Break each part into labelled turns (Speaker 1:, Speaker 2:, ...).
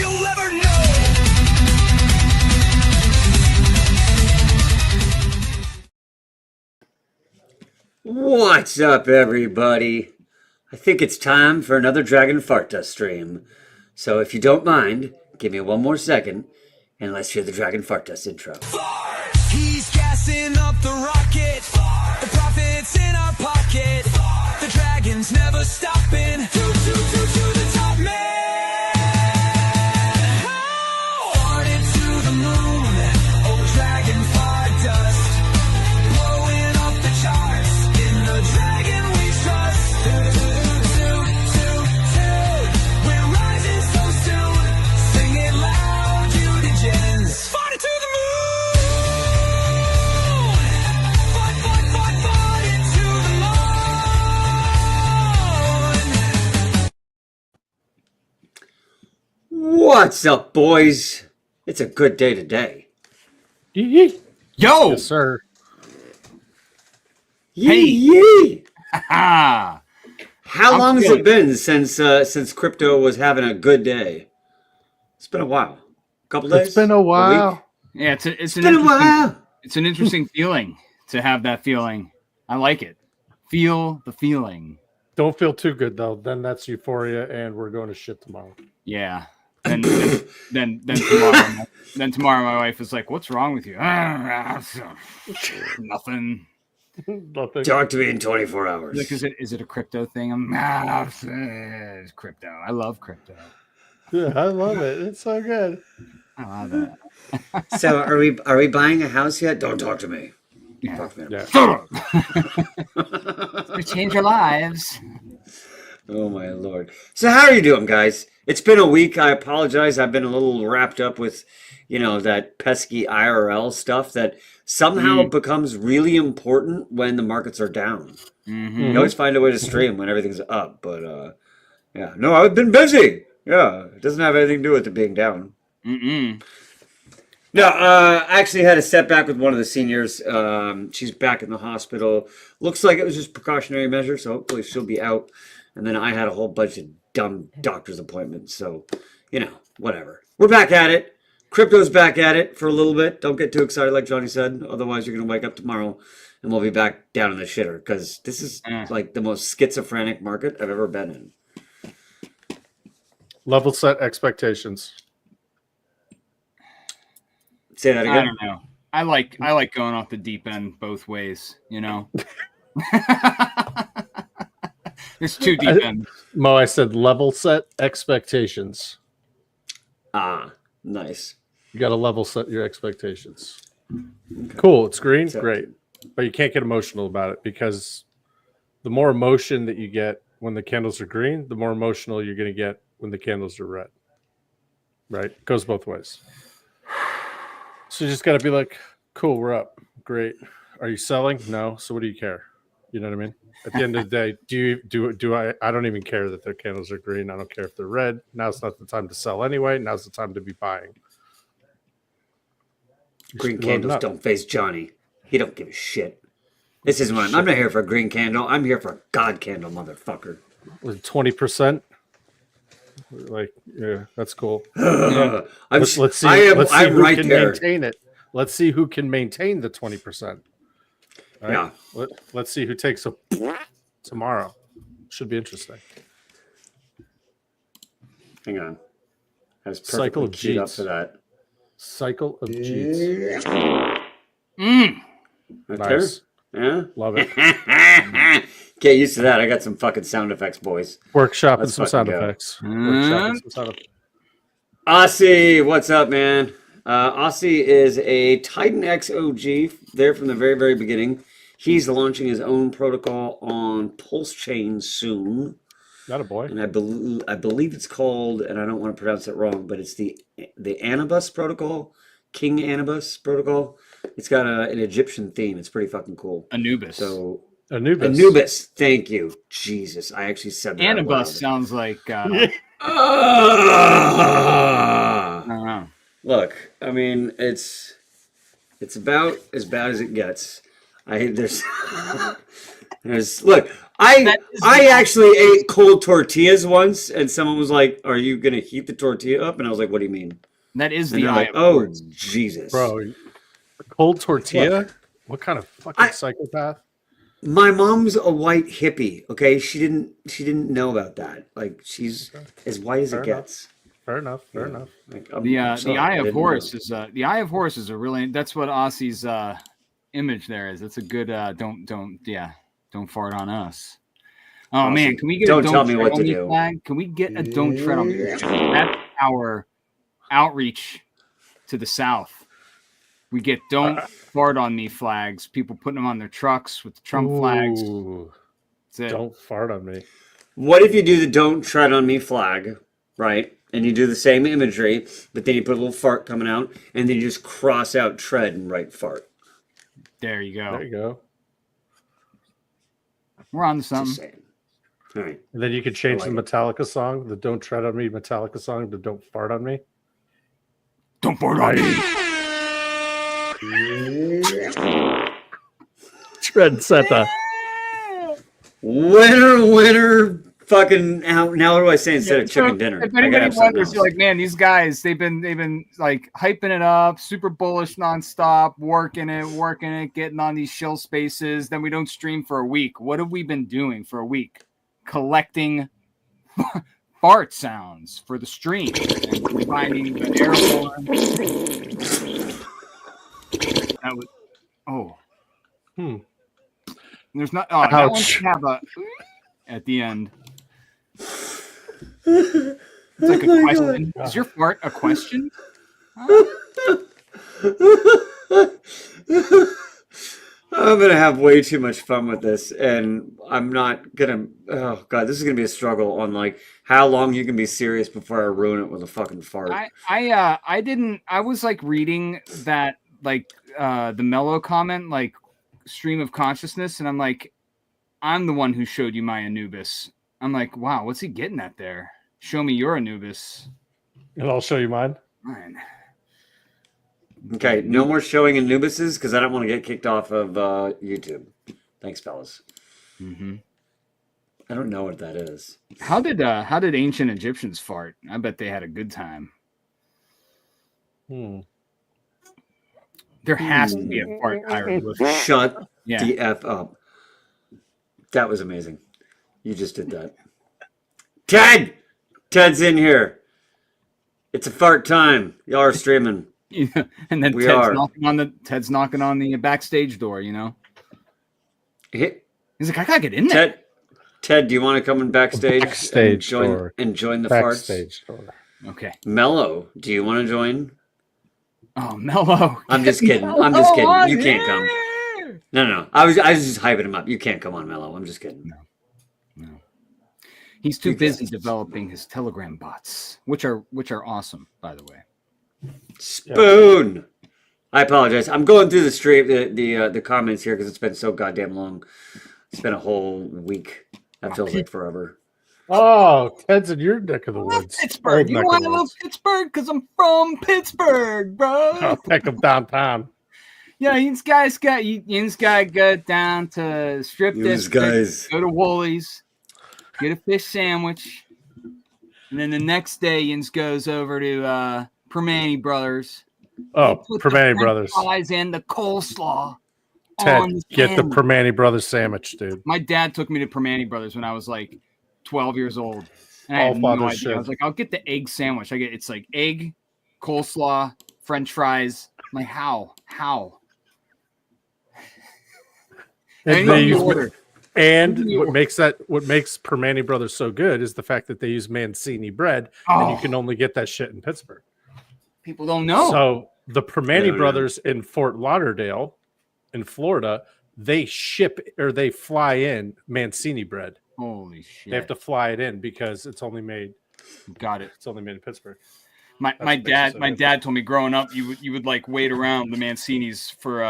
Speaker 1: you'll ever know.
Speaker 2: What's up, everybody? I think it's time for another Dragon Fart Dust stream. So if you don't mind, give me one more second, and let's hear the Dragon Fart Dust intro.
Speaker 1: He's gassing up the rocket. The profits in our pocket. The dragon's never stopping. To the top, man. Farted to the moon. Oh, dragon fart dust. Blowing up the charts. In the dragon we trust. We're rising so soon. Sing it loud, you degens. Farted to the moon.
Speaker 2: What's up, boys? It's a good day today.
Speaker 3: Yo!
Speaker 4: Yes, sir.
Speaker 2: Yee yee!
Speaker 4: Ah,
Speaker 2: How
Speaker 4: I'm
Speaker 2: long has
Speaker 4: feeling-
Speaker 2: it been since crypto was having a good day? It's been a while. A couple days?
Speaker 3: It's been a
Speaker 2: week?
Speaker 3: while.
Speaker 4: yeah, it's
Speaker 2: It's been a while.
Speaker 4: It's an interesting feeling to have that feeling. I like it. Feel the feeling.
Speaker 3: Don't feel too good though. Then that's euphoria, and we're going to shit tomorrow.
Speaker 4: Yeah. Then tomorrow, tomorrow my wife is like, "What's wrong with you?" Nothing.
Speaker 3: Nothing.
Speaker 2: Talk to me in 24 hours.
Speaker 4: Like, is it a crypto thing? It's crypto. I love crypto.
Speaker 3: Yeah, I love it. It's so good.
Speaker 4: I love that.
Speaker 2: So are we buying a house yet? Don't talk to me.
Speaker 4: Yeah.
Speaker 2: Talk to me.
Speaker 3: Yeah.
Speaker 4: We change our lives.
Speaker 2: Oh my lord. So how are you doing, guys? It's been a week. I apologize. I've been a little wrapped up with, that pesky IRL stuff that somehow becomes really important when the markets are down.
Speaker 4: Mm-hmm.
Speaker 2: You always find a way to stream when everything's up, but yeah. No, I've been busy. Yeah, it doesn't have anything to do with it being down.
Speaker 4: Mm-mm.
Speaker 2: No, I actually had a setback with one of the seniors. She's back in the hospital. Looks like it was just precautionary measure, so hopefully she'll be out. And then I had a whole bunch of dumb doctor's appointments. So, whatever. We're back at it. Crypto's back at it for a little bit. Don't get too excited like Johnny said. Otherwise, you're going to wake up tomorrow and we'll be back down in the shitter. Because this is like the most schizophrenic market I've ever been in.
Speaker 3: Level set expectations.
Speaker 2: Say that
Speaker 4: I
Speaker 2: again.
Speaker 4: don't know. I like going off the deep end both ways. There's two deep ends.
Speaker 3: Mo, I said level set expectations.
Speaker 2: Ah, nice.
Speaker 3: You got to level set your expectations. Okay. Cool. It's green.
Speaker 2: So,
Speaker 3: great. But you can't get emotional about it because the more emotion that you get when the candles are green, the more emotional you're going to get when the candles are red. Right? It goes both ways. So you just got to be like, cool, we're up. Great. Are you selling? No. So what do you care? You know what I mean? At the end of the day, I don't even care that their candles are green. I don't care if they're red. Now's not the time to sell anyway. Now's the time to be buying.
Speaker 2: Green candles don't face Johnny. He don't give a shit. This isn't what I'm not here for a green candle. I'm here for a God candle, motherfucker.
Speaker 3: 20%. Like, yeah, that's cool.
Speaker 2: Let's see.
Speaker 3: I'm
Speaker 2: right
Speaker 3: can
Speaker 2: there.
Speaker 3: Maintain it. Let's see who can maintain the 20%. Right?
Speaker 2: Yeah.
Speaker 3: Let's see who takes a tomorrow. Should be interesting.
Speaker 2: Hang on. I was
Speaker 3: Cycle of
Speaker 2: queued up
Speaker 3: Jeets.
Speaker 2: for that.
Speaker 3: Cycle of Jeets.
Speaker 4: Mm.
Speaker 2: Right
Speaker 3: Nice.
Speaker 2: there? Yeah.
Speaker 3: Love it.
Speaker 2: Get used to that. I got some fucking sound effects, boys.
Speaker 3: Workshop and
Speaker 2: Let's
Speaker 3: some sound
Speaker 2: fucking go.
Speaker 3: effects. Workshop and some sound effects.
Speaker 2: Aussie, what's up, man? Aussie is a Titan X OG there from the very, very beginning. He's launching his own protocol on Pulse Chain soon.
Speaker 3: Not a boy.
Speaker 2: And I believe it's called, and I don't want to pronounce it wrong, but it's the Anubis protocol, King Anubis protocol. It's got an Egyptian theme. It's pretty fucking cool.
Speaker 4: Anubis.
Speaker 2: So
Speaker 3: Anubis.
Speaker 2: Thank you, Jesus. I actually said that.
Speaker 4: Anubis sounds like. I don't know.
Speaker 2: Look, I mean, it's about as bad as it gets. There's Look,
Speaker 4: That is
Speaker 2: I
Speaker 4: the
Speaker 2: actually ate cold tortillas once, and someone was like, "Are you gonna heat the tortilla up?" And I was like, "What do you mean?"
Speaker 4: That is
Speaker 2: And
Speaker 4: the
Speaker 2: they're
Speaker 4: eye
Speaker 2: like,
Speaker 4: of
Speaker 2: "Oh,
Speaker 4: Horus.
Speaker 2: Jesus,
Speaker 3: Bro, cold tortilla?
Speaker 2: Look,
Speaker 3: What kind of fucking
Speaker 2: I
Speaker 3: psychopath?
Speaker 2: my mom's a white hippie. Okay, she didn't know about that. Like she's
Speaker 3: Okay.
Speaker 2: as white as
Speaker 3: Fair
Speaker 2: it
Speaker 3: enough.
Speaker 2: gets.
Speaker 3: Fair enough. Fair
Speaker 2: Yeah.
Speaker 3: enough.
Speaker 2: Like,
Speaker 4: The
Speaker 2: I'm
Speaker 4: the
Speaker 2: sorry,
Speaker 4: eye
Speaker 2: I
Speaker 4: of
Speaker 2: didn't
Speaker 4: Horus
Speaker 2: know.
Speaker 4: is the eye of Horus is a really that's what Aussie's image there is. That's a good don't fart on us. Oh man,
Speaker 2: Honestly,
Speaker 4: can we get a
Speaker 2: don't
Speaker 4: don't
Speaker 2: tell me
Speaker 4: tread
Speaker 2: what
Speaker 4: on
Speaker 2: to
Speaker 4: me
Speaker 2: do.
Speaker 4: flag? Can we get a don't tread on me flag? That's our outreach to the south. We get don't fart on me flags. People putting them on their trucks with the Trump flags.
Speaker 3: Ooh,
Speaker 4: That's it.
Speaker 3: don't fart on me.
Speaker 2: What if you do the "Don't Tread on Me" flag, right? And you do the same imagery, but then you put a little fart coming out, and then you just cross out "tread" and write "fart."
Speaker 4: There you go.
Speaker 3: There you go.
Speaker 4: We're on to
Speaker 2: Just
Speaker 4: something.
Speaker 2: saying. All right.
Speaker 3: And then you could change
Speaker 2: I like
Speaker 3: the Metallica song, the "Don't Tread on Me" Metallica song, to "Don't Fart on Me."
Speaker 4: Don't fart on me.
Speaker 3: Trendsetter.
Speaker 2: Winner, fucking. Now what do I say instead of chicken dinner?
Speaker 4: If
Speaker 2: I gotta
Speaker 4: anybody
Speaker 2: have something
Speaker 4: wonders,
Speaker 2: else.
Speaker 4: you're like, man, these guys, they've been like hyping it up, super bullish nonstop, working it, getting on these Shill spaces. Then we don't stream for a week. What have we been doing for a week? Collecting fart sounds for the stream and combining the airborne. That was There's not. Oh, that one
Speaker 3: Ouch.
Speaker 4: should have a at the end. It's like a question. Is your fart a question?
Speaker 2: I'm gonna have way too much fun with this, and I'm not gonna. Oh god, this is gonna be a struggle on like how long you can be serious before I ruin it with a fucking fart.
Speaker 4: I didn't. I was like reading that the mellow comment like stream of consciousness, and I'm like, I'm the one who showed you my Anubis. I'm like, wow, what's he getting at there? Show me your Anubis.
Speaker 3: And I'll show you mine.
Speaker 4: Mine.
Speaker 2: Okay, no more showing Anubises because I don't want to get kicked off of YouTube. Thanks, fellas.
Speaker 4: Mm-hmm.
Speaker 2: I don't know what that is.
Speaker 4: How did ancient Egyptians fart? I bet they had a good time. There has to be a fart hieroglyph.
Speaker 2: Shut
Speaker 4: Yeah.
Speaker 2: the F up. That was amazing. You just did that. Ted! Ted's in here. It's a fart time. Y'all are streaming.
Speaker 4: And then
Speaker 2: We
Speaker 4: Ted's
Speaker 2: are.
Speaker 4: knocking on the backstage door, you know.
Speaker 2: Hey,
Speaker 4: He's like, I gotta get in there.
Speaker 2: Ted, do you want to come in backstage?
Speaker 3: Backstage
Speaker 2: and
Speaker 3: door.
Speaker 2: join the
Speaker 3: Backstage door.
Speaker 4: Okay.
Speaker 2: Mello, do you want to join?
Speaker 4: Oh, Mello.
Speaker 2: I'm just kidding. I'm just kidding. You can't come. No. I was just hyping him up. You can't come on, Mello. I'm just kidding.
Speaker 4: No. He's too busy developing his Telegram bots, which are awesome, by the way.
Speaker 2: Spoon. I apologize. I'm going through the stream, the comments here because it's been so goddamn long. It's been a whole week. That feels like forever.
Speaker 3: Oh, Ted's in your neck of the woods.
Speaker 4: Pittsburgh.
Speaker 3: Old
Speaker 4: You
Speaker 3: neck
Speaker 4: know why
Speaker 3: of
Speaker 4: I
Speaker 3: the
Speaker 4: love
Speaker 3: woods.
Speaker 4: Pittsburgh? Because I'm from Pittsburgh, bro.
Speaker 3: I'll pick him downtown.
Speaker 4: Yeah, you guys got go down to strip
Speaker 2: Yous
Speaker 4: district,
Speaker 2: guys.
Speaker 4: go to Woolies, get a fish sandwich, and then the next day Yins goes over to Permane Brothers.
Speaker 3: Oh,
Speaker 4: Put the
Speaker 3: Permane
Speaker 4: French
Speaker 3: Brothers.
Speaker 4: fries and the coleslaw.
Speaker 3: Ted,
Speaker 4: on the
Speaker 3: get the
Speaker 4: sandwich.
Speaker 3: Permane Brothers sandwich, dude.
Speaker 4: My dad took me to Permane Brothers when I was like 12 years old. And I
Speaker 3: All
Speaker 4: had no
Speaker 3: fathers
Speaker 4: idea.
Speaker 3: should.
Speaker 4: I was like, I'll get the egg sandwich. It's like egg, coleslaw, French fries. I'm like, how?
Speaker 3: And they use,
Speaker 4: order.
Speaker 3: and
Speaker 4: What do you
Speaker 3: what makes Permane Brothers so good is the fact that they use Mancini bread, and you
Speaker 4: Oh.
Speaker 3: can only get that shit in Pittsburgh.
Speaker 4: People don't know.
Speaker 3: So the
Speaker 2: I
Speaker 3: Permane
Speaker 2: don't know.
Speaker 3: Brothers in Fort Lauderdale, in Florida, they fly in Mancini bread.
Speaker 4: Holy shit.
Speaker 3: They have to fly it in because it's only made
Speaker 4: Got it.
Speaker 3: in Pittsburgh.
Speaker 4: My
Speaker 3: what makes it
Speaker 4: dad
Speaker 3: so
Speaker 4: my
Speaker 3: good.
Speaker 4: dad told me growing up you would like wait around the Mancini's for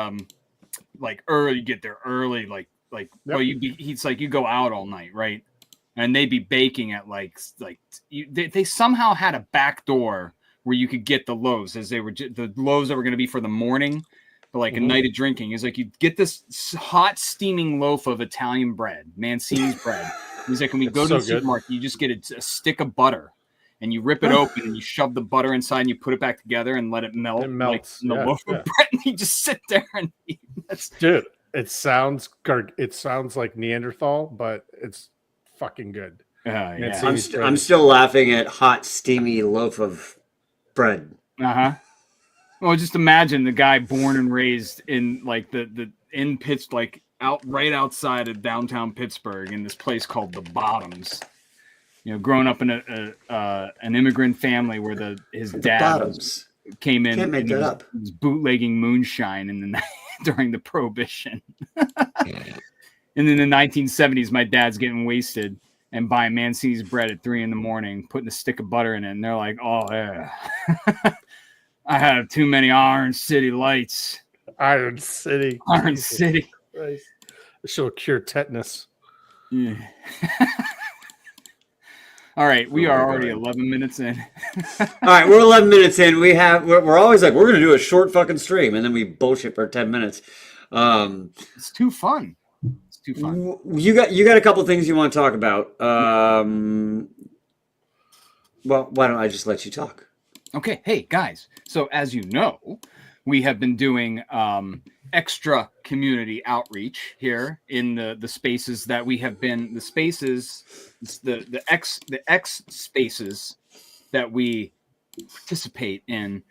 Speaker 4: like early, get there early, like
Speaker 3: Yep.
Speaker 4: well he's like you go out all night, right? And they'd be baking at they somehow had a back door where you could get the loaves as they were the loaves that were going to be for the morning. but like a night of drinking. Is like you get this hot steaming loaf of Italian bread, Mancini's bread. He's like, when we go to the supermarket, you just get a stick of butter, and you rip it open, and you shove the butter inside, and you put it back together, and let it melt.
Speaker 3: It melts.
Speaker 4: Like in the loaf of bread, and you just sit there and eat.
Speaker 3: Dude, it sounds like Neanderthal, but it's fucking good.
Speaker 4: Yeah.
Speaker 2: I'm still laughing at hot, steamy loaf of bread.
Speaker 4: Well, just imagine the guy born and raised in like in Pittsburgh, like right outside of downtown Pittsburgh, in this place called the Bottoms. You know, growing up in an immigrant family where his dad came in and was bootlegging moonshine in the during the Prohibition. And in the 1970s, my dad's getting wasted and buying Mancini's bread at 3 a.m, putting a stick of butter in it, and they're like, "Oh yeah, I have too many Iron City lights."
Speaker 3: Iron City. Christ. She'll cure tetanus.
Speaker 4: Yeah. All right, we are already 11 minutes in.
Speaker 2: All right, we're 11 minutes in. We're always like, we're gonna do a short fucking stream, and then we bullshit for 10 minutes.
Speaker 4: It's too fun. It's too fun.
Speaker 2: You got a couple things you want to talk about. Well, why don't I just let you talk?
Speaker 4: Okay, hey guys. So as you know, we have been doing extra community outreach here in the spaces that we have been the X spaces that we participate in,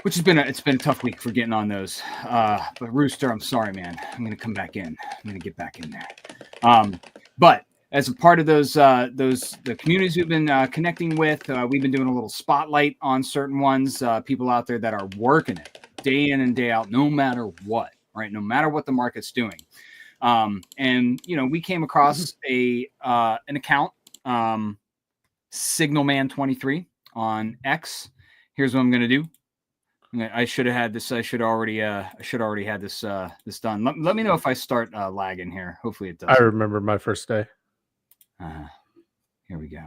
Speaker 4: which has been it's been a tough week for getting on those. But Rooster, I'm sorry, man. I'm gonna come back in. I'm gonna get back in there. But as a part of the communities we've been connecting with, we've been doing a little spotlight on certain ones, people out there that are working it day in and day out, no matter what, right? No matter what the market's doing. And you know, we came across an account, Signalman23 on X. Here's what I'm gonna do. I should have had this. I should already had this done. Let me know if I start lagging here. Hopefully it does.
Speaker 3: I remember my first day.
Speaker 4: Here we go.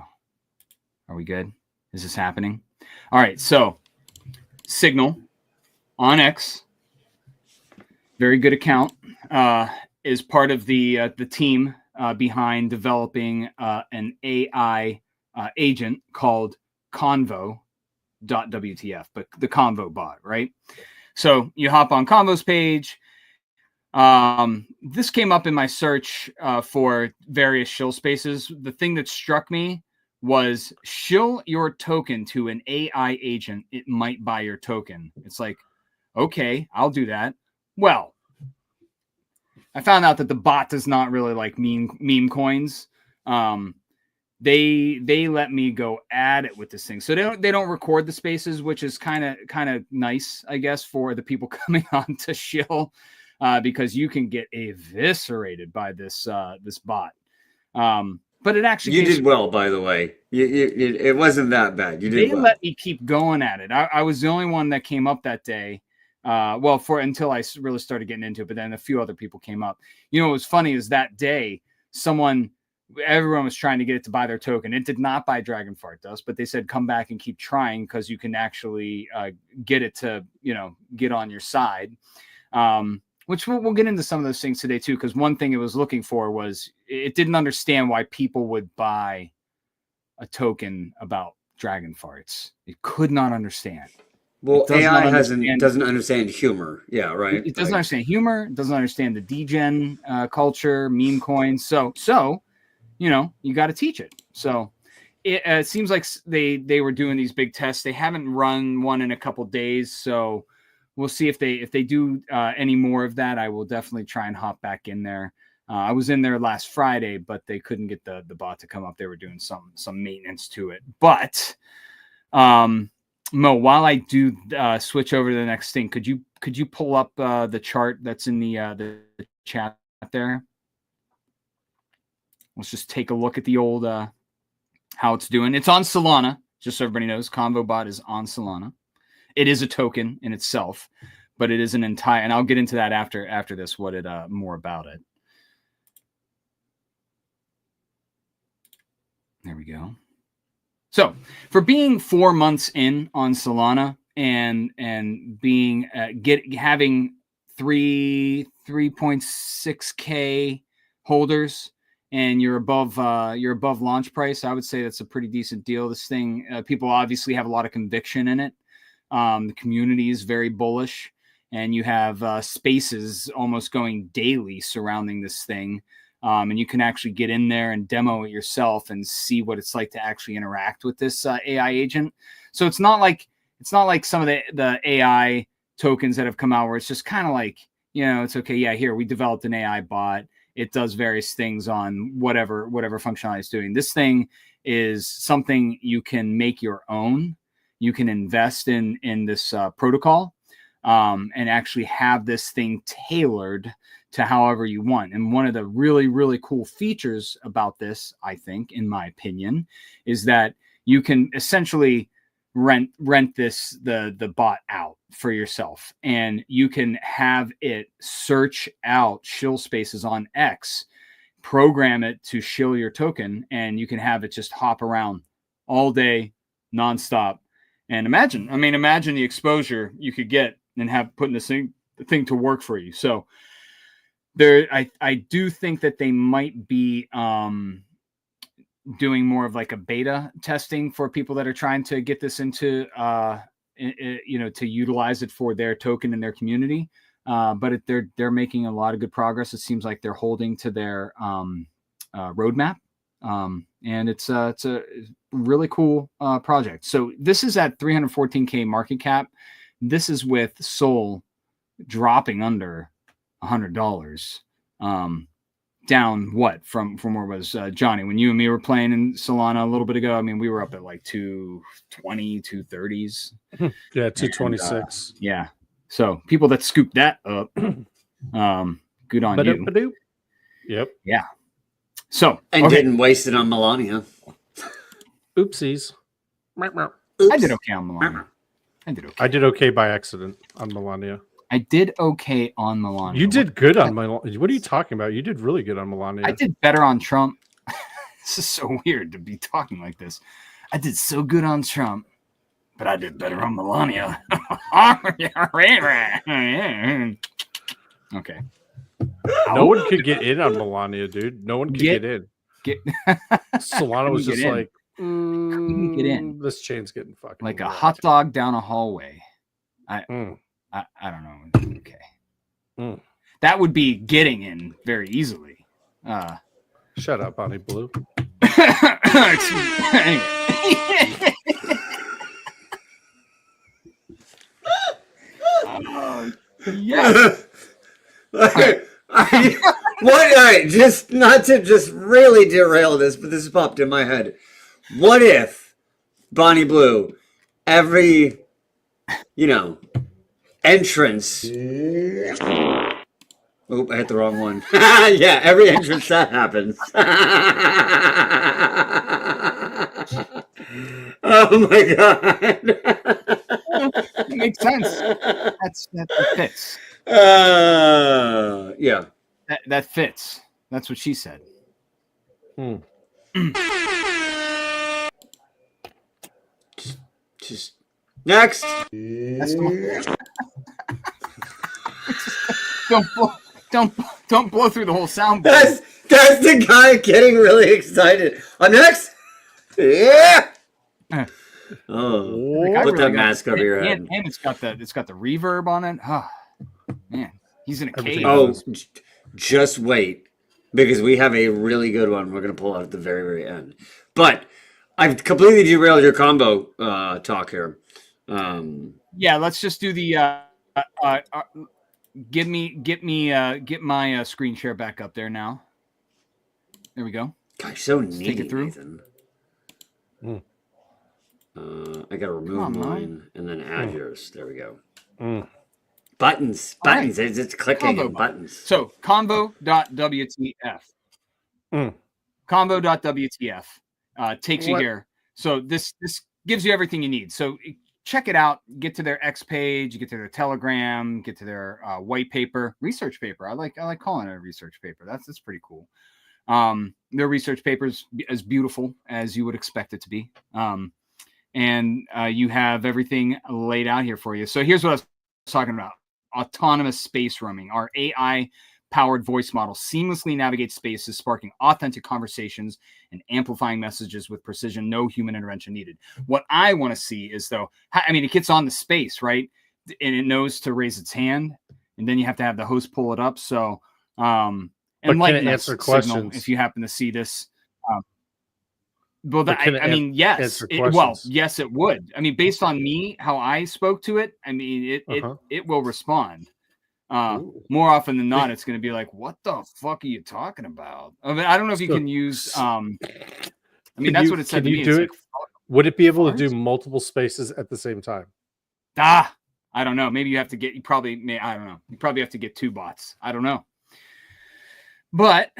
Speaker 4: Are we good? Is this happening? All right. So Signal on X, very good account, is part of the team behind developing an AI agent called Convo.wtf, but the Convo bot, right? So you hop on Convo's page. This came up in my search for various Shill spaces. The thing that struck me was shill your token to an AI agent. It might buy your token. It's like, okay, I'll do that. Well, I found out that the bot does not really like meme coins. They let me go at it with this thing. So they don't record the spaces, which is kind of nice, I guess, for the people coming on to Shill. Because you can get eviscerated by this bot. But it actually
Speaker 2: did well, by the way. It wasn't that bad. You did well.
Speaker 4: They let me keep going at it. I was the only one that came up that day. Until I really started getting into it, but then a few other people came up. You know, what was funny is that day, everyone was trying to get it to buy their token. It did not buy Dragon Fart Dust, but they said, come back and keep trying because you can actually get it to, get on your side. Which we'll get into some of those things today too, because one thing it was looking for was it didn't understand why people would buy a token about Dragon Farts. It could not understand.
Speaker 2: Well, AI doesn't understand humor. Yeah, right.
Speaker 4: It doesn't understand humor. It doesn't understand the degen culture, meme coins. So you got to teach it. So it seems like they were doing these big tests. They haven't run one in a couple days, so. We'll see if they do any more of that. I will definitely try and hop back in there. I was in there last Friday, but they couldn't get the bot to come up. They were doing some maintenance to it. But Mo, while I do switch over to the next thing, could you pull up the chart that's in the chat there? Let's just take a look at the old how it's doing. It's on Solana, just so everybody knows. ConvoBot is on Solana. It is a token in itself, but it is an entire, and I'll get into that after this, more about it. There we go. So for being 4 months in on Solana, and being having 3.6K holders, and you're above launch price, I would say that's a pretty decent deal. This thing, people obviously have a lot of conviction in it. The community is very bullish, and you have spaces almost going daily surrounding this thing. And you can actually get in there and demo it yourself and see what it's like to actually interact with this AI agent. So it's not like some of the AI tokens that have come out where it's just kind of like, it's okay. Yeah, here we developed an AI bot. It does various things on whatever functionality it's doing. This thing is something you can make your own. You can invest in this protocol and actually have this thing tailored to however you want. And one of the really, really cool features about this, I think, in my opinion, is that you can essentially rent the bot out for yourself, and you can have it search out shill spaces on X, program it to shill your token, and you can have it just hop around all day, nonstop. And imagine the exposure you could get and have putting this thing to work for you. So I do think that they might be doing more of like a beta testing for people that are trying to get this into to utilize it for their token in their community. But they're making a lot of good progress. It seems like they're holding to their roadmap, and it's a really cool project. So this is at 314K market cap. This is with Sol dropping under $100, down what from where was Johnny when you and me were playing in Solana a little bit ago. I mean, we were up at like 220, 230s.
Speaker 3: Yeah, 226.
Speaker 4: And, yeah. So people that scooped that up, good on you.
Speaker 3: Yep.
Speaker 4: Yeah. So
Speaker 2: didn't waste it on Melania.
Speaker 3: Oopsies.
Speaker 2: Oops.
Speaker 4: I did okay on Melania.
Speaker 3: I did okay by accident on Melania.
Speaker 4: I did okay on Melania.
Speaker 3: You did good on Melania. What are you talking about? You did really good on Melania.
Speaker 4: I did better on Trump. This is so weird to be talking like this. I did so good on Trump, but I did better on Melania. Okay.
Speaker 3: No one could get in on Melania, dude. No one could get in. Solana was just like,
Speaker 4: couldn't get in.
Speaker 3: This chain's getting fucking
Speaker 4: like a hot dog down a hallway. I don't know. Okay. That would be getting in very easily.
Speaker 3: Shut up, Bonnie Blue.
Speaker 4: Yes.
Speaker 2: What? All right, just not to just really derail this, but this popped in my head. What if Bonnie Blue, every entrance? Oop, I hit the wrong one. Yeah, every entrance that happens. Oh my god.
Speaker 4: It makes sense. That fits.
Speaker 2: Yeah.
Speaker 4: That fits. That's what she said.
Speaker 2: Just next.
Speaker 4: Don't blow through the whole soundboard.
Speaker 2: That's the guy getting really excited. I'm next. Yeah. Oh, put
Speaker 4: really
Speaker 2: that mask over your head.
Speaker 4: And it's got the reverb on it. Oh, man, he's in a cave.
Speaker 2: Oh, just wait, because we have a really good one. We're gonna pull out at the very, very end. But I've completely derailed your combo talk here.
Speaker 4: Yeah, let's just do the. Get my screen share back up there now. There we go.
Speaker 2: Gosh, so neat.
Speaker 4: Take it through.
Speaker 2: Nathan. I gotta remove mine and then add yours. There we go. Buttons. Right. It's clicking and buttons.
Speaker 4: So convo.wtf. Convo.wtf takes you here. So this gives you everything you need. So check it out. Get to their X page. Get to their Telegram. Get to their white paper, research paper. I like calling it a research paper. That's pretty cool. Their research paper is as beautiful as you would expect it to be. and you have everything laid out here for you. So here's what I was talking about: autonomous space roaming. Our AI powered voice model seamlessly navigates spaces, sparking authentic conversations and amplifying messages with precision, no human intervention needed. What I want to see is, though, I mean, it gets on the space, right? And it knows to raise its hand, and then you have to have the host pull it up. So, enlighten us,
Speaker 3: answer
Speaker 4: Signal,
Speaker 3: questions
Speaker 4: if you happen to see this. Well,
Speaker 3: I mean,
Speaker 4: yes. Yes, it would. I mean, based on me, how I spoke to it, I mean, it will respond. More often than not, it's going to be like, "What the fuck are you talking about?" I mean, I don't know if you can use. I mean, that's what it said to me.
Speaker 3: Do it? Would it be able to do multiple spaces at the same time?
Speaker 4: I don't know. Maybe you have to get. I don't know. You probably have to get 2 bots. I don't know. But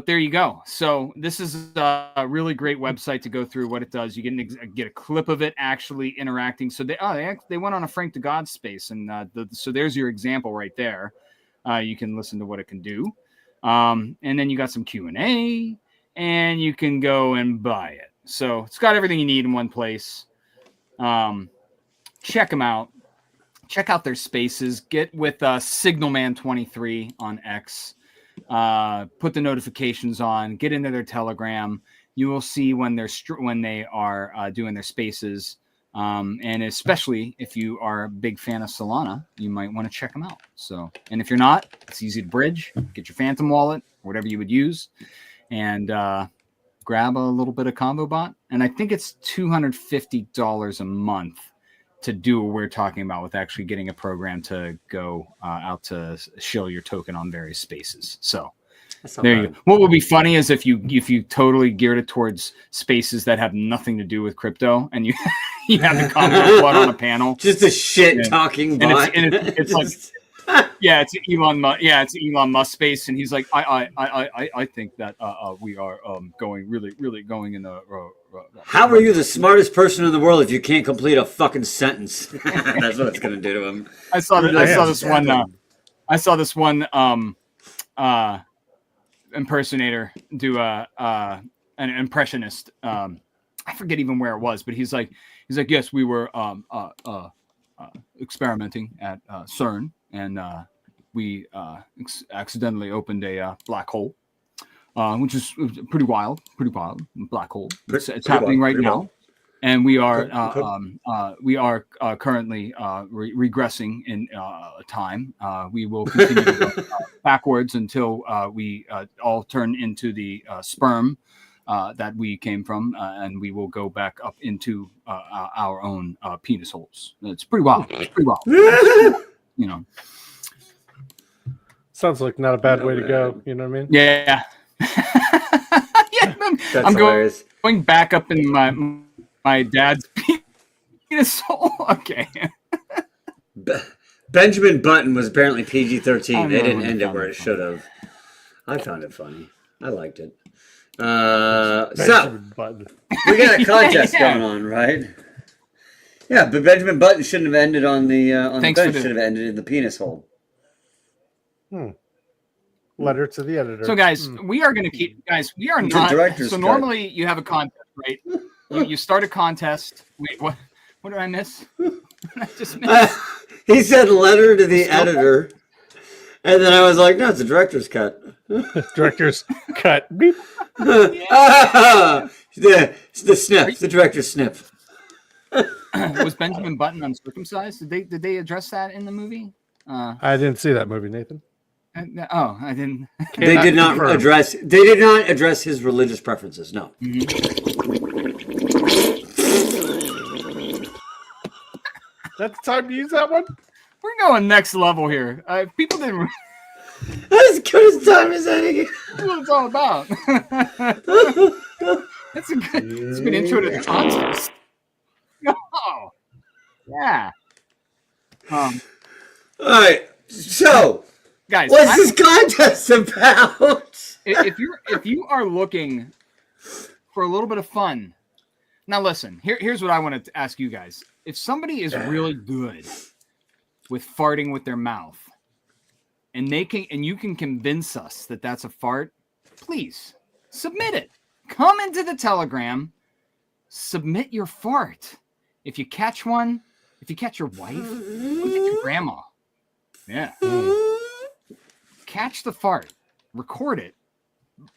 Speaker 4: there you go. So this is a really great website to go through what it does. You get a clip of it actually interacting. So they went on a Frank to God space, and so there's your example right there. You can listen to what it can do, and then you got some Q&A, and you can go and buy it. So it's got everything you need in one place. Check them out. Check out their spaces. Get with Signalman23 on X. Put the notifications on, get into their Telegram. You will see when they are doing their spaces, and especially if you are a big fan of Solana, you might want to check them out. So, and if you're not, it's easy to bridge. Get your Phantom wallet, whatever you would use, and grab a little bit of Combo Bot. And I think it's $250 a month to do what we're talking about with actually getting a program to go out to shill your token on various spaces. So there you go. What would be funny is if you totally geared it towards spaces that have nothing to do with crypto, and you you have the Combo Bot on a panel,
Speaker 2: just a shit talking bot.
Speaker 4: It's like it's Elon Musk. Yeah, it's Elon Musk space, and he's like, I think that we are going really going in the.
Speaker 2: How are you the smartest person in the world if you can't complete a fucking sentence? That's what it's gonna do to him.
Speaker 4: I saw this one impersonator do an impressionist. I forget even where it was, but he's like, yes, we were experimenting at CERN, and we accidentally opened a black hole. Which is pretty wild black hole. It's happening right now, and we are currently regressing in time. We will continue to go backwards until we all turn into the sperm that we came from, and we will go back up into our own penis holes. It's pretty wild. You know,
Speaker 3: sounds like not a bad way to go. You know what I mean?
Speaker 4: Yeah. I'm going back up in my dad's penis hole. Okay.
Speaker 2: Benjamin Button was apparently PG-13. They didn't end it where it should have. I found it funny. I liked it. So we got a contest going on, right? Yeah, but Benjamin Button shouldn't have ended on the bench. Should have ended in the penis hole.
Speaker 3: Letter to the editor.
Speaker 4: So, guys, we are going to keep. Guys, we are not. So normally you have a contest, right? You start a contest. Wait, what? What did I miss? I just missed.
Speaker 2: He said letter to the editor, and then I was like, no, it's a director's cut.
Speaker 3: Director's cut. Beep.
Speaker 2: The snip. The director's snip.
Speaker 4: Was Benjamin Button uncircumcised? Did they address that in the movie?
Speaker 3: I didn't see that movie, Nathan.
Speaker 4: I didn't.
Speaker 2: They did not address. They did not address his religious preferences. No.
Speaker 3: That's the time to use that one.
Speaker 4: We're going next level here. People didn't.
Speaker 2: As good as time as any.
Speaker 4: That's what it's all about. That's a good intro to the contest. Oh, yeah. All
Speaker 2: right. So,
Speaker 4: guys,
Speaker 2: what's this contest about?
Speaker 4: if you are looking for a little bit of fun, now listen. Here's what I want to ask you guys. If somebody is really good with farting with their mouth, and you can convince us that that's a fart, please submit it. Come into the Telegram, submit your fart. If you catch one, if you catch your wife, look at your grandma. Yeah. Catch the fart, record it,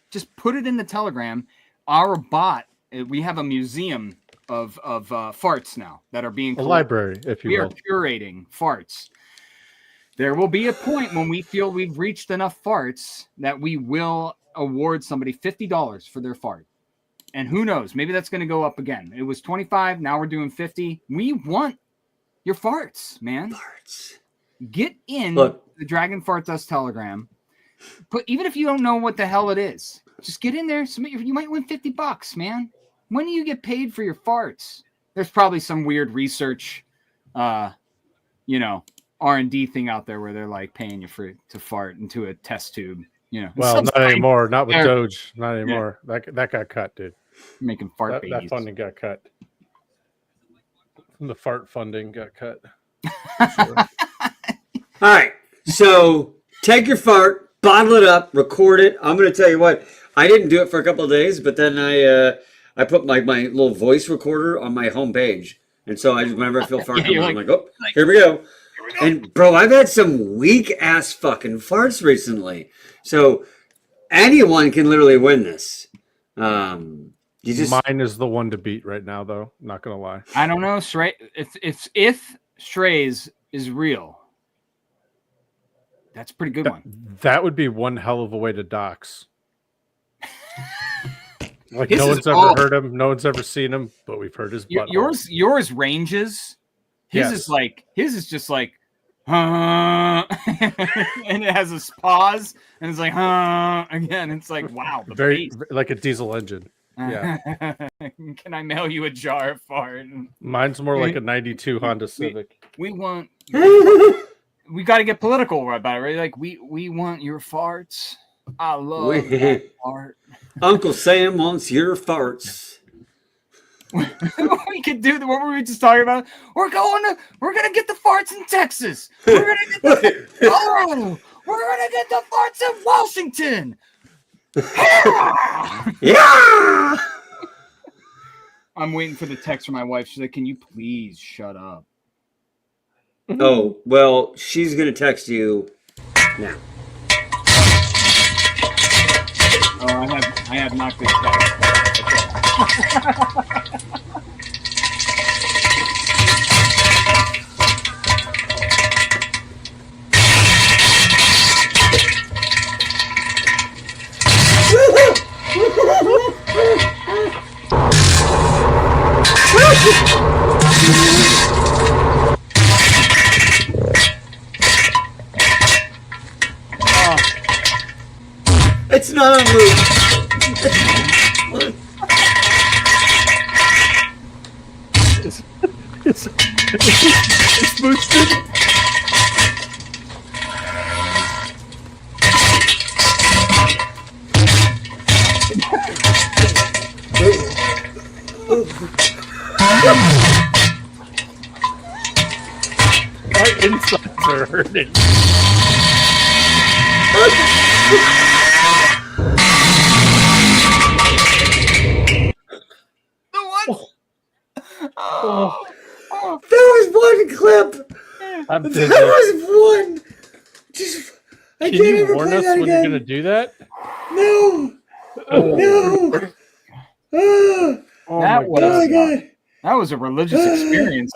Speaker 4: just put it in the Telegram. Our bot, we have a museum of farts now that are being
Speaker 3: A library, if you
Speaker 4: we
Speaker 3: will.
Speaker 4: are curating farts. There will be a point when we feel we've reached enough farts that we will award somebody $50 for their fart. And who knows, maybe that's going to go up again. It was 25, now we're doing 50. We want your farts, man.
Speaker 2: Farts.
Speaker 4: Get in
Speaker 2: Look.
Speaker 4: the Dragon Fart Dust Telegram. But even if you don't know what the hell it is, just get in there, submit you might win $50, man. When do you get paid for your farts? There's probably some weird research R&D thing out there where they're like paying you to fart into a test tube,
Speaker 3: Well, not anymore. Not with
Speaker 4: There.
Speaker 3: Doge. Not anymore. That got cut, dude.
Speaker 4: Making fart
Speaker 3: That
Speaker 4: babies.
Speaker 3: funding got cut. The fart funding got cut.
Speaker 2: All right. So take your fart, bottle it up, record it. I'm going to tell you what. I didn't do it for a couple of days, but then I put my little voice recorder on my homepage, and so I just whenever I feel fart, I'm like, oh, here we go. And bro, I've had some weak ass fucking farts recently. So anyone can literally win this. You just
Speaker 3: Mine is the one to beat right now, though. Not gonna lie.
Speaker 4: I don't know. If Shrey's is real, that's a pretty good one.
Speaker 3: That would be one hell of a way to dox. Like
Speaker 4: His
Speaker 3: no
Speaker 4: is
Speaker 3: one's ever
Speaker 4: all-
Speaker 3: heard him, no one's ever seen him, but we've heard his butt.
Speaker 4: Yours ranges. His is just like, and it has a pause, and it's like, again. It's like, wow, the
Speaker 3: Very
Speaker 4: bass.
Speaker 3: like a diesel engine. Yeah.
Speaker 4: Can I mail you a jar of fart?
Speaker 3: Mine's more like a 92 Honda Civic.
Speaker 4: We want. We got to get political about it, right? Like we want your farts. I love that fart.
Speaker 2: Uncle Sam wants your farts.
Speaker 4: We could do what were we just talking about? We're gonna get the farts in Texas. We're gonna get the Colorado. We're gonna get the farts in Washington.
Speaker 2: Yeah.
Speaker 4: I'm waiting for the text from my wife. She's like, "Can you please shut up?"
Speaker 2: Oh well, she's gonna text you now.
Speaker 4: Oh, I have not good text.
Speaker 2: It's not on move.
Speaker 3: It's boosted. My insides are hurting. Oh,
Speaker 2: There was one clip.
Speaker 3: I'm
Speaker 2: There
Speaker 3: dizzy.
Speaker 2: was one. Just I
Speaker 3: Can
Speaker 2: can't
Speaker 3: you
Speaker 2: ever
Speaker 3: warn
Speaker 2: play
Speaker 3: us
Speaker 2: that
Speaker 3: when you're
Speaker 2: again.
Speaker 3: going to do that?
Speaker 2: No. No. Ah.
Speaker 3: Oh
Speaker 4: That
Speaker 3: my
Speaker 4: was-
Speaker 2: Oh my
Speaker 3: God.
Speaker 2: god.
Speaker 4: That was a religious experience.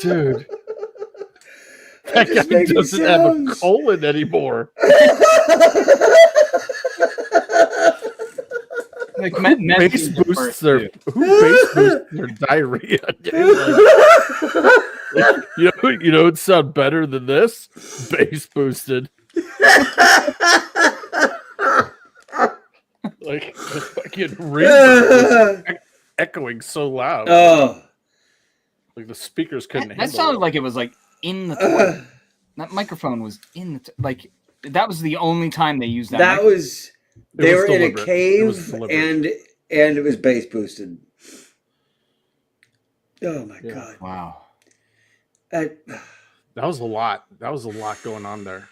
Speaker 3: Dude. That
Speaker 2: just
Speaker 3: guy
Speaker 2: making
Speaker 3: doesn't have a
Speaker 2: sounds.
Speaker 3: colon anymore.
Speaker 4: Like
Speaker 3: Base boosts their diarrhea. Dude. Like, you know, it'd sound better than this. Base boosted. Like the fucking ring echoing so loud.
Speaker 2: Oh.
Speaker 3: Like the speakers couldn't
Speaker 4: That
Speaker 3: handle
Speaker 4: sounded
Speaker 3: it.
Speaker 4: like it was like in the toilet. That microphone was in the like. That was the only time they used that.
Speaker 2: That was they
Speaker 3: was
Speaker 2: were in a
Speaker 3: deliberate. It was
Speaker 2: cave
Speaker 3: deliberate.
Speaker 2: and it was bass boosted. Oh my
Speaker 3: Yeah.
Speaker 2: god.
Speaker 4: Wow.
Speaker 3: That was a lot. That was a lot going on there.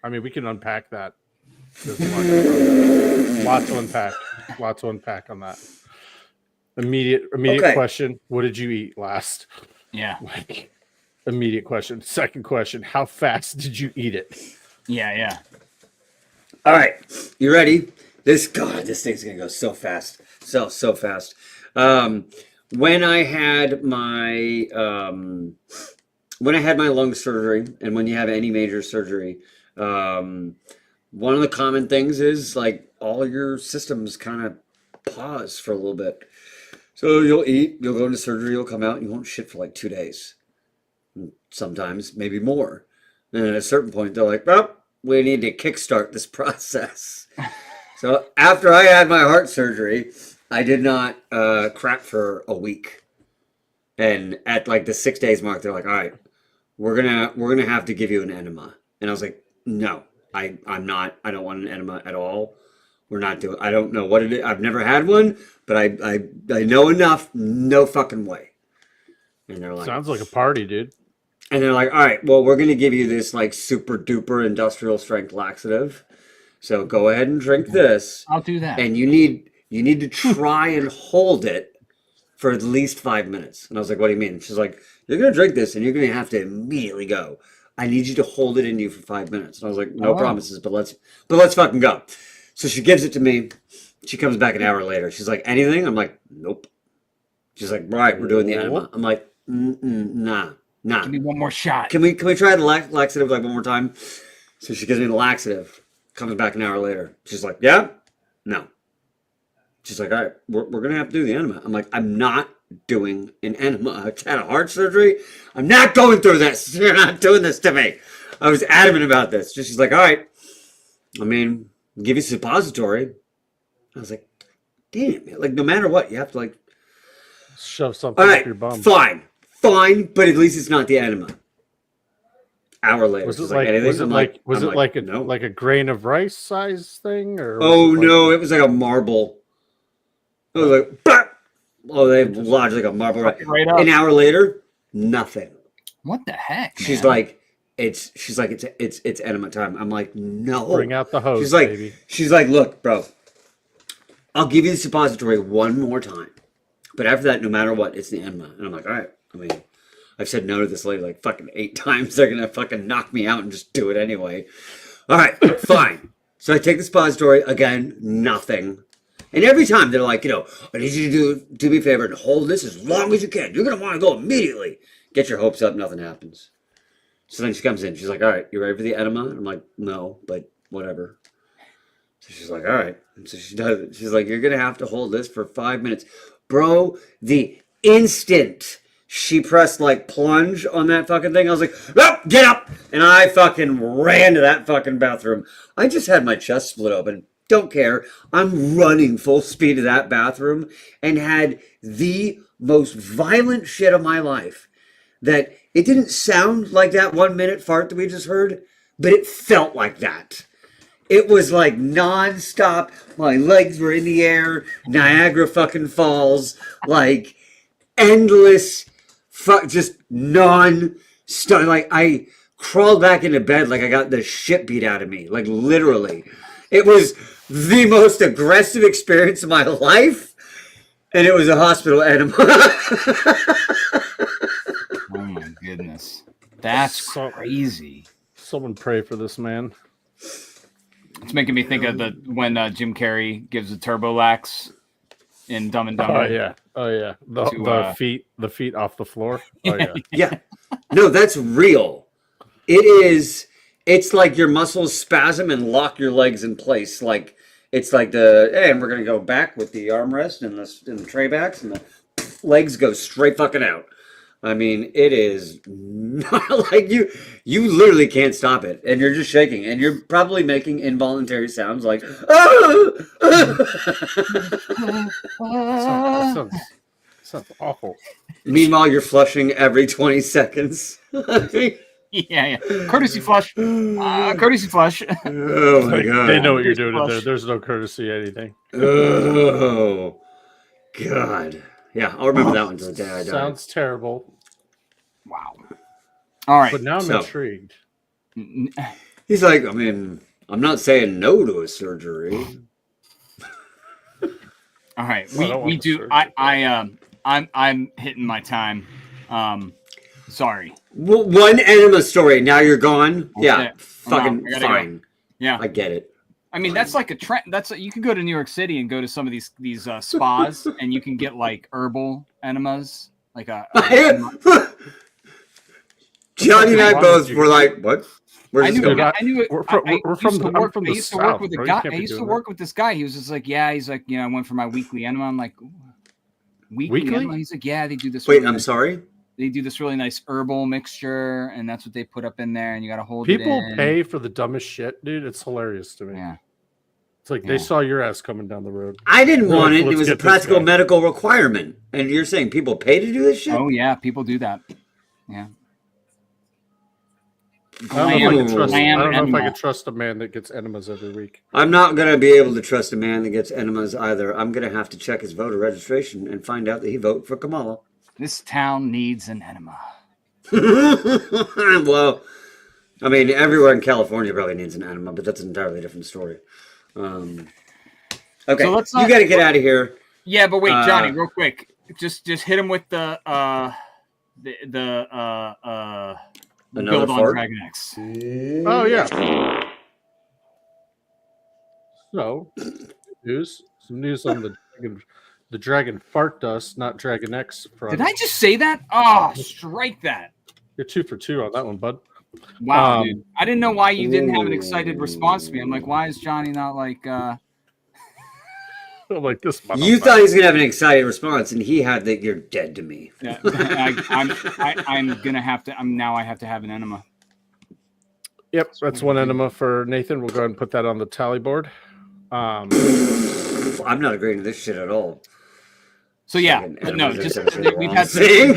Speaker 3: I mean, we can unpack that. There's a lot to unpack. Lot to unpack on that. Immediate
Speaker 2: Okay.
Speaker 3: question. What did you eat last?
Speaker 4: Yeah.
Speaker 3: Like, immediate question. Second question. How fast did you eat it?
Speaker 4: Yeah.
Speaker 2: All right, you ready? This thing's gonna go so fast, so fast. When I had my lung surgery, and when you have any major surgery, one of the common things is like all your systems kind of pause for a little bit. So you'll eat, you'll go into surgery, you'll come out, and you won't shit for like 2 days. Sometimes maybe more. And at a certain point, they're like, well, we need to kickstart this process. So after I had my heart surgery, I did not crap for a week. And at like the 6 days mark, they're like, all right, we're gonna have to give you an enema. And I was like, no, I'm not. I don't want an enema at all. We're not doing. I don't know what it is. I've never had one, but I know enough. No fucking way. And they're like,
Speaker 3: Sounds like a party, dude.
Speaker 2: and they're like, all right, well, we're gonna give you this like super duper industrial strength laxative. So go ahead and drink this,
Speaker 4: I'll do that.
Speaker 2: and you need to try and hold it for at least 5 minutes. And I was like, what do you mean? She's like, you're gonna drink this, and you're gonna have to immediately go. I need you to hold it in you for 5 minutes. And I was like, no promises, but let's fucking go. So she gives it to me. She comes back an hour later. She's like, anything? I'm like, nope. She's like, right, we're doing the enema. I'm like, nah.
Speaker 4: Give me one more shot.
Speaker 2: Can we try the laxative like one more time? So she gives me the laxative. Comes back an hour later. She's like, yeah? No. She's like, all right, we're going to have to do the enema. I'm like, I'm not doing an enema. I had a heart surgery. I'm not going through this. You're not doing this to me. I was adamant about this. She's like, all right. I mean, give you suppository. I was like, damn, man. Like, no matter what, you have to, like,
Speaker 3: Shove something
Speaker 2: all
Speaker 3: up
Speaker 2: right,
Speaker 3: your bum.
Speaker 2: fine, but at least it's not the enema. Hour later,
Speaker 3: Was it
Speaker 2: she's
Speaker 3: like
Speaker 2: anything?
Speaker 3: was it
Speaker 2: I'm
Speaker 3: like was
Speaker 2: I'm
Speaker 3: it like a
Speaker 2: no.
Speaker 3: like a grain of rice size thing or?
Speaker 2: Oh
Speaker 3: was it like-
Speaker 2: no, it was like a marble. It was like, bah! Oh, they lodged like a marble.
Speaker 4: Right up.
Speaker 2: An hour later, nothing.
Speaker 4: What the heck?
Speaker 2: She's
Speaker 4: man?
Speaker 2: like, it's enema time. I'm like, no.
Speaker 3: Bring out the hose,
Speaker 2: She's
Speaker 3: baby.
Speaker 2: like, look, bro, I'll give you the suppository one more time, but after that, no matter what, it's the enema. And I'm like, all right. I mean, I've said no to this lady like fucking 8 times. They're gonna fucking knock me out and just do it anyway. All right, fine. So I take the suppository again, nothing. And every time they're like, I need you to do me a favor and hold this as long as you can. You're gonna want to go immediately. Get your hopes up. Nothing happens. So then she comes in. She's like, all right, you ready for the enema? And I'm like, no, but whatever. So she's like, all right. And so she does it. She's like, you're gonna have to hold this for 5 minutes, bro. The instant she pressed like plunge on that fucking thing, I was like, oh, get up! And I fucking ran to that fucking bathroom. I just had my chest split open. Don't care. I'm running full speed to that bathroom and had the most violent shit of my life. That it didn't sound like that 1 minute fart that we just heard, but it felt like that. It was like non-stop. My legs were in the air. Niagara fucking Falls. Like endless, just non-stop. Like I crawled back into bed like I got the shit beat out of me. Like literally. It was the most aggressive experience of my life. And it was a hospital enema.
Speaker 4: Oh my goodness, that's crazy.
Speaker 3: Someone pray for this man.
Speaker 4: It's making me think of when Jim Carrey gives the Turbolax in Dumb and Dumber.
Speaker 3: Oh yeah. The feet off the floor. Oh yeah.
Speaker 2: Yeah. No, that's real. It's like your muscles spasm and lock your legs in place. Like it's like and we're gonna go back with the armrest and the tray backs and the legs go straight fucking out. I mean, it is not like you literally can't stop it, and you're just shaking, and you're probably making involuntary sounds like,
Speaker 3: That sounds awful.
Speaker 2: Meanwhile, you're flushing every 20 seconds.
Speaker 4: Yeah. Courtesy flush. Courtesy flush.
Speaker 2: Oh my god.
Speaker 3: They know what you're doing in there. There's no courtesy anything.
Speaker 2: Oh god. Yeah, I'll remember that one until the day I die.
Speaker 3: Sounds terrible.
Speaker 4: Wow. All right.
Speaker 3: But now I'm
Speaker 2: So-
Speaker 3: intrigued.
Speaker 2: He's like, I mean, I'm not saying no to a surgery.
Speaker 4: All right,
Speaker 3: Well, I don't
Speaker 4: we
Speaker 3: want the
Speaker 4: do.
Speaker 3: surgery.
Speaker 4: I'm hitting my time. Sorry.
Speaker 2: One enema story. Now you're gone.
Speaker 4: That's
Speaker 2: Yeah,
Speaker 4: it. I'm
Speaker 2: fucking
Speaker 4: out. I gotta
Speaker 2: fine.
Speaker 4: go. Yeah.
Speaker 2: I get it.
Speaker 4: I mean, that's like a trend. You can go to New York City and go to some of these spas, and you can get like herbal enemas, like
Speaker 2: Johnny and I both were like, "What? Where's
Speaker 4: I
Speaker 2: this
Speaker 4: knew
Speaker 2: going?"
Speaker 4: it. I knew it.
Speaker 3: We're from
Speaker 4: I used to
Speaker 3: I'm
Speaker 4: work-
Speaker 3: from
Speaker 4: I
Speaker 3: the
Speaker 4: used to work
Speaker 3: South,
Speaker 4: with a
Speaker 3: bro. You
Speaker 4: guy.
Speaker 3: can't
Speaker 4: I
Speaker 3: be
Speaker 4: used to
Speaker 3: doing
Speaker 4: work with this guy. He was just like, yeah. He's like, I went for my weekly enema. I'm like, ooh, weekly
Speaker 3: Weekly?
Speaker 4: enema. He's like, yeah, they do this.
Speaker 2: Wait,
Speaker 4: really
Speaker 2: I'm
Speaker 4: nice-
Speaker 2: sorry.
Speaker 4: They do this really nice herbal mixture, and that's what they put up in there, and you got to hold
Speaker 3: People
Speaker 4: it in.
Speaker 3: pay for the dumbest shit, dude. It's hilarious to me.
Speaker 4: Yeah.
Speaker 3: It's like
Speaker 4: Yeah.
Speaker 3: they saw your ass coming down the road.
Speaker 2: I didn't
Speaker 3: They're
Speaker 2: want
Speaker 3: like,
Speaker 2: it. It
Speaker 3: "Let's
Speaker 2: was a
Speaker 3: get this
Speaker 2: practical
Speaker 3: guy."
Speaker 2: medical requirement, and you're saying people pay to do this shit?
Speaker 4: Oh yeah, people do that. Yeah.
Speaker 3: I don't know if I
Speaker 2: Glam-
Speaker 3: could trust. I
Speaker 4: glam
Speaker 3: don't know if I
Speaker 4: enema.
Speaker 3: could trust a man that gets enemas every week.
Speaker 2: I'm not gonna be able to trust a man that gets enemas either. I'm gonna have to check his voter registration and find out that he voted for Kamala.
Speaker 4: This town needs an enema.
Speaker 2: Well, I mean, everywhere in California probably needs an enema, but that's an entirely different story. Okay,
Speaker 4: So let's
Speaker 2: you
Speaker 4: not-
Speaker 2: got to get out of here.
Speaker 4: Yeah, but wait,
Speaker 2: Uh,
Speaker 4: Johnny, real quick, just hit him with the
Speaker 2: Another
Speaker 4: build on
Speaker 2: fart?
Speaker 4: Dragon X.
Speaker 3: Oh yeah. So, some news on the Dragon Fart Dust, not Dragon X front.
Speaker 4: Did I just say that? Oh, strike that!
Speaker 3: You're 2 for 2 on that one, bud.
Speaker 4: Wow,
Speaker 3: Um,
Speaker 4: dude. I didn't know why you didn't have an excited response to me. I'm like, why is Johnny not like?
Speaker 3: I'm like this.
Speaker 2: You thought he was gonna have an excited response, and he had that you're dead to me.
Speaker 4: I'm gonna have to. I have to have an enema.
Speaker 3: Yep, that's one enema for Nathan. We'll go ahead and put that on the tally board.
Speaker 2: I'm not agreeing to this shit at all.
Speaker 4: So yeah,
Speaker 2: Fucking
Speaker 4: but no,
Speaker 2: enemas
Speaker 4: just
Speaker 2: are so
Speaker 4: we've
Speaker 2: wrong.
Speaker 4: had
Speaker 2: See?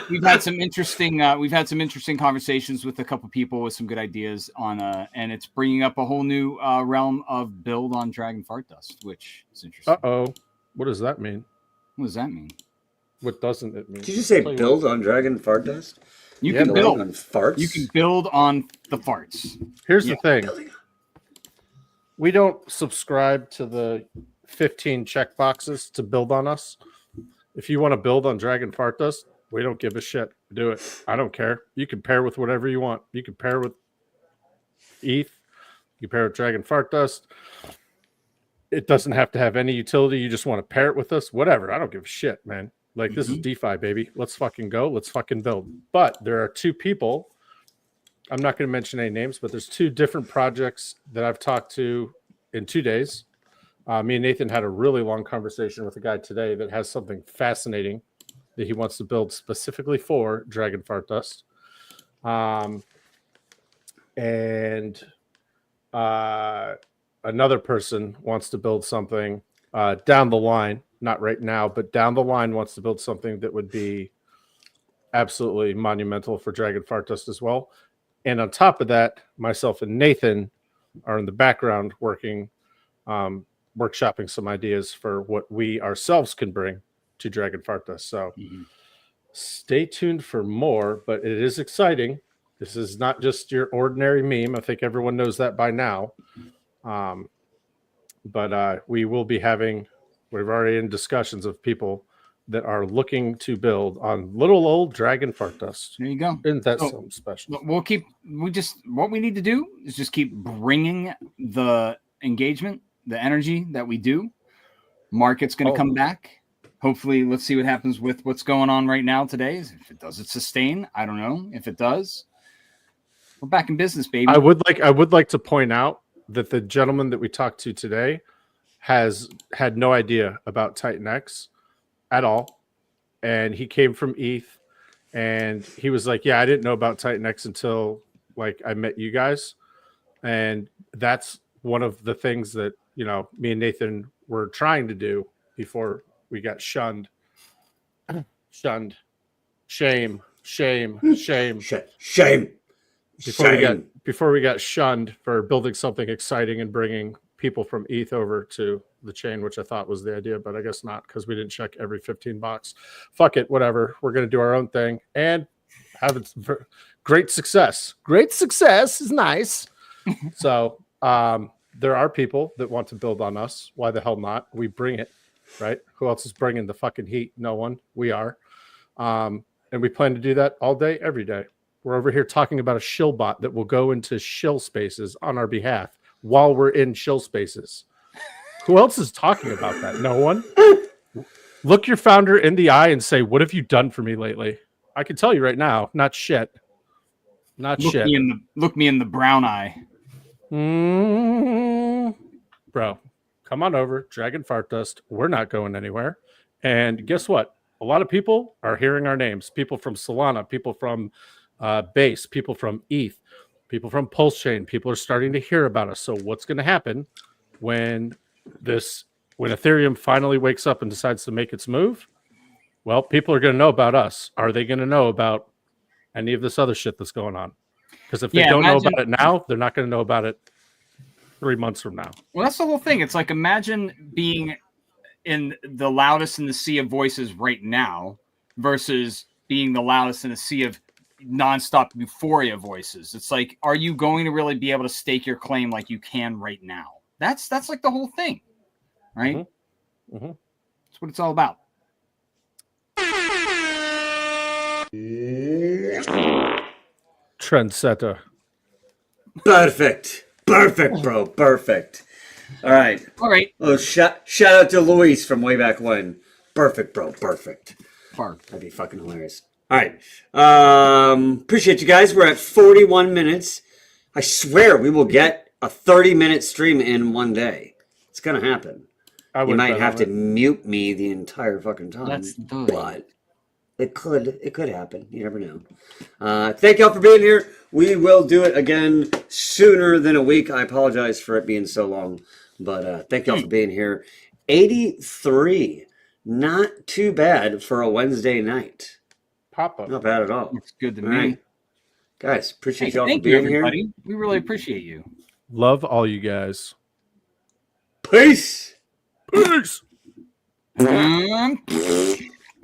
Speaker 4: we've had some interesting conversations with a couple people with some good ideas on and it's bringing up a whole new realm of build on Dragon Fart Dust, which is interesting.
Speaker 3: Uh-oh. What does that mean?
Speaker 4: What does that mean?
Speaker 3: What doesn't it mean?
Speaker 2: Did you just say
Speaker 3: Tell you
Speaker 2: build on Dragon Fart Dust?
Speaker 4: You
Speaker 3: Yeah,
Speaker 4: can
Speaker 2: Build
Speaker 4: build.
Speaker 2: on farts?
Speaker 4: You can build on the farts.
Speaker 3: Here's
Speaker 4: Yeah.
Speaker 3: the thing. We don't subscribe to the 15 check boxes to build on us. If you want to build on Dragon Fart Dust, we don't give a shit. Do it. I don't care. You can pair with whatever you want. You can pair with ETH. You can pair with Dragon Fart Dust. It doesn't have to have any utility. You just want to pair it with us. Whatever. I don't give a shit, man. Like, this is DeFi, baby. Let's fucking go. Let's fucking build. But there are two people. I'm not going to mention any names, but there's two different projects that I've talked to in 2 days. Me and Nathan had a really long conversation with a guy today that has something fascinating that he wants to build specifically for Dragon Fart Dust. And another person wants to build something down the line, not right now, but down the line wants to build something that would be absolutely monumental for Dragon Fart Dust as well. And on top of that, myself and Nathan are in the background working, workshopping some ideas for what we ourselves can bring to Dragon Fart Dust. So stay tuned for more, but it is exciting. This is not just your ordinary meme. I think everyone knows that by now. But we will be having, we're already in discussions of people that are looking to build on little old Dragon Fart Dust.
Speaker 4: There you go.
Speaker 3: Isn't that
Speaker 4: So-
Speaker 3: something special?
Speaker 4: What we need to do is just keep bringing the engagement, the energy that we do. Market's going to come back. Hopefully, let's see what happens with what's going on right now today. If it does, it sustain. I don't know. If it does, we're back in business, baby.
Speaker 3: I would like to point out that the gentleman that we talked to today has had no idea about Titan X at all. And he came from ETH and he was like, yeah, I didn't know about Titan X until like I met you guys. And that's one of the things that, you know, me and Nathan were trying to do before we got shunned. Shame.
Speaker 2: Shame.
Speaker 3: Before we got shunned for building something exciting and bringing people from ETH over to the chain, which I thought was the idea, but I guess not because we didn't check every 15 bucks. Fuck it, whatever. We're going to do our own thing and have great success. Great success is nice. So There are people that want to build on us. Why the hell not? We bring it, right? Who else is bringing the fucking heat? No one. We are. And we plan to do that all day, every day. We're over here talking about a shill bot that will go into shill spaces on our behalf while we're in shill spaces. Who else is talking about that? No one. Look your founder in the eye and say, what have you done for me lately? I can tell you right now, not shit. Not
Speaker 4: Look
Speaker 3: shit.
Speaker 4: look me in the brown eye.
Speaker 3: Bro, come on over. Dragon Fart Dust. We're not going anywhere. And guess what? A lot of people are hearing our names. People from Solana, people from Base, people from ETH, people from Pulse Chain. People are starting to hear about us. So what's going to happen when Ethereum finally wakes up and decides to make its move? Well, people are going to know about us. Are they going to know about any of this other shit that's going on? Because if they don't know about it now, they're not going to know about it 3 months from now.
Speaker 4: Well, that's the whole thing. It's like, imagine being in the loudest in the sea of voices right now versus being the loudest in a sea of nonstop euphoria voices. It's like, are you going to really be able to stake your claim like you can right now? That's like the whole thing, right?
Speaker 3: Mm-hmm. Mm-hmm.
Speaker 4: That's what it's all about.
Speaker 3: Trendsetter.
Speaker 2: Perfect, bro, perfect. All right. Oh, shout out to Luis from way back when. Perfect, bro, perfect. That'd be fucking hilarious. All right. Appreciate you guys. We're at 41 minutes. I swear we will get a 30-minute stream in one day. It's gonna happen. You might have to mute me the entire fucking time. But it could happen. You never know. Thank y'all for being here. We will do it again sooner than a week. I apologize for it being so long, but thank y'all for being here. 83, not too bad for a Wednesday night.
Speaker 3: Pop up.
Speaker 2: Not bad at all.
Speaker 4: It's good to
Speaker 2: All
Speaker 4: me.
Speaker 2: right. Guys, appreciate y'all for
Speaker 4: Thank you,
Speaker 2: being
Speaker 4: everybody.
Speaker 2: here.
Speaker 4: We really appreciate you.
Speaker 3: Love all you guys.
Speaker 2: Peace.
Speaker 3: Peace.
Speaker 4: Um,